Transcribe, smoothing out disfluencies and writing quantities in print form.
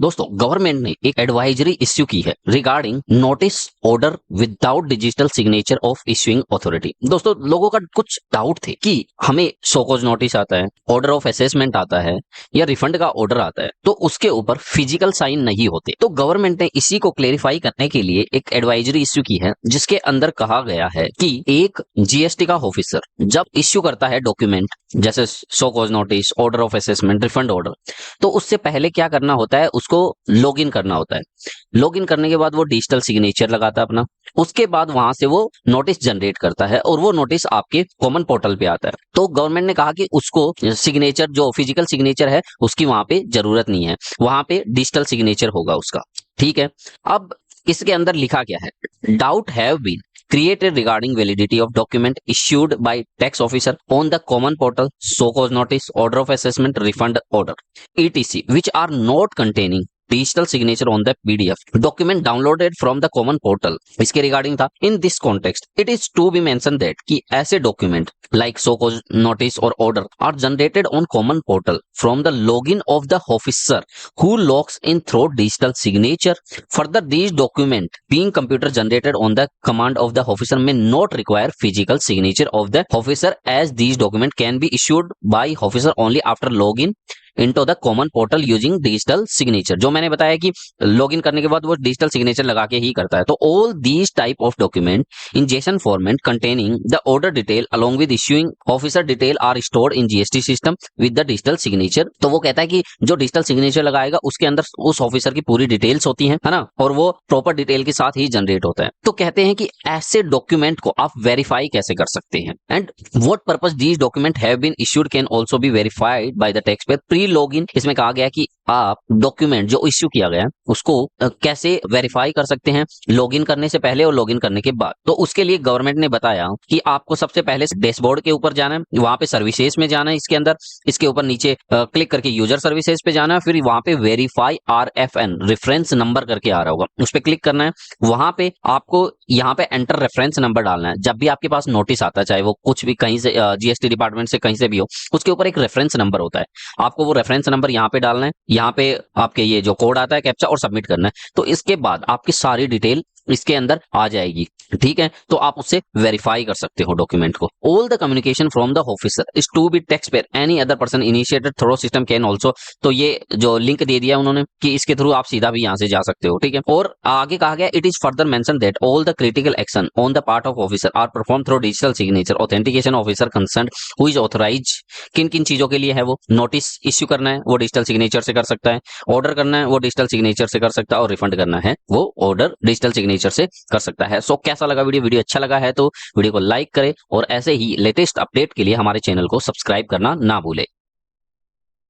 दोस्तों गवर्नमेंट ने एक एडवाइजरी इश्यू की है regarding notice order without digital signature of issuing authority. दोस्तों लोगों का कुछ डाउट थे कि हमें शो कॉज नोटिस आता है, ऑर्डर ऑफ असेसमेंट आता है या रिफंड का ऑर्डर आता है तो उसके ऊपर फिजिकल साइन नहीं होते। तो गवर्नमेंट ने इसी को क्लेरिफाई करने के लिए एक एडवाइजरी इश्यू की है जिसके अंदर कहा गया है कि एक जीएसटी का ऑफिसर जब इश्यू करता है डॉक्यूमेंट जैसे show cause notice, order of assessment, refund order, तो उससे पहले क्या करना होता है, उसको लॉगिन करना होता है। लॉगिन करने के बाद वो डिजिटल सिग्नेचर लगाता है अपना, उसके बाद वहां से वो नोटिस जनरेट करता है और वो नोटिस आपके कॉमन पोर्टल पे आता है। तो गवर्नमेंट ने कहा कि उसको सिग्नेचर जो फिजिकल सिग्नेचर है उसकी वहां पे जरूरत नहीं है, वहां पे डिजिटल सिग्नेचर होगा उसका। ठीक है, अब इसके अंदर लिखा क्या है, doubt have been created regarding validity of document issued by tax officer on the common portal, so cause notice, order of assessment, refund order, etc., which are not containing digital signature on the PDF document downloaded from the common portal। इसके regarding था। In this context it is to be mention that कि ऐसे document like so cause notice or order are generated on common portal from the login of the officer who logs in through digital signature। Further, these document being computer generated on the command of the officer may not require physical signature of the officer as these document can be issued by officer only after login into the common portal using digital signature। जो मैंने बताया कि login करने के बाद वो digital signature लगा के ही करता है। तो all these type of document in JSON format containing the order detail along with issuing officer detail are stored in GST system with the digital signature. तो वो कहता है कि जो डिजिटल सिग्नेचर लगाएगा उसके अंदर उस ऑफिसर की पूरी डिटेल्स होती है ना, और वो प्रॉपर डिटेल के साथ ही जनरेट होता है। तो कहते हैं कि ऐसे डॉक्यूमेंट को आप वेरीफाई कैसे कर सकते हैं, and what purpose these document have been issued can also be verified by the tax payer pre login. इसमें कहा गया कि आप डॉक्यूमेंट जो इश्यू किया गया उसको कैसे वेरीफाई कर सकते हैं लॉगिन करने से पहले और लॉगिन करने के बाद। तो उसके लिए गवर्नमेंट ने बताया कि आपको सबसे पहले डैशबोर्ड के ऊपर जाना है, वहां पे सर्विसेज में जाना है, इसके अंदर इसके ऊपर नीचे क्लिक करके यूजर सर्विसेज पे जाना है, फिर वहां पे वेरीफाई RFN रेफरेंस नंबर करके आ रहा होगा, उस पर क्लिक करना है। वहां पे आपको यहाँ पे एंटर रेफरेंस नंबर डालना है। जब भी आपके पास नोटिस आता है, चाहे वो कुछ भी कहीं से जीएसटी डिपार्टमेंट से कहीं से भी हो, उसके ऊपर एक रेफरेंस नंबर होता है, आपको वो रेफरेंस नंबर यहाँ पे डालना है। यहाँ पे आपके ये जो कोड आता है कैप्चा और सबमिट करना है। तो इसके बाद आपकी सारी डिटेल इसके अंदर आ जाएगी। ठीक है, तो आप उससे वेरीफाई कर सकते हो डॉक्यूमेंट को। All the communication from the officer is to be tax payer any other person initiated through system can also. तो ये जो लिंक दे दिया उन्होंने कि इसके थ्रू आप सीधा भी यहाँ से जा सकते हो। ठीक है, और आगे कहा गया it is further mention that all the critical action on the part of officer are perform through digital signature authentication officer concern who is authorise. किन किन चीजों के लिए है वो, नोटिस इश्यू करना है वो डिजिटल सिग्नेचर से कर सकता है, ऑर्डर करना है वो डिजिटल सिग्नेचर से कर सकता है, और रिफंड करना है वो ऑर्डर डिजिटल सिग्नेचर से कर सकता है। सो कैसा लगा वीडियो अच्छा लगा है तो वीडियो को लाइक करें और ऐसे ही लेटेस्ट अपडेट के लिए हमारे चैनल को सब्सक्राइब करना ना भूले।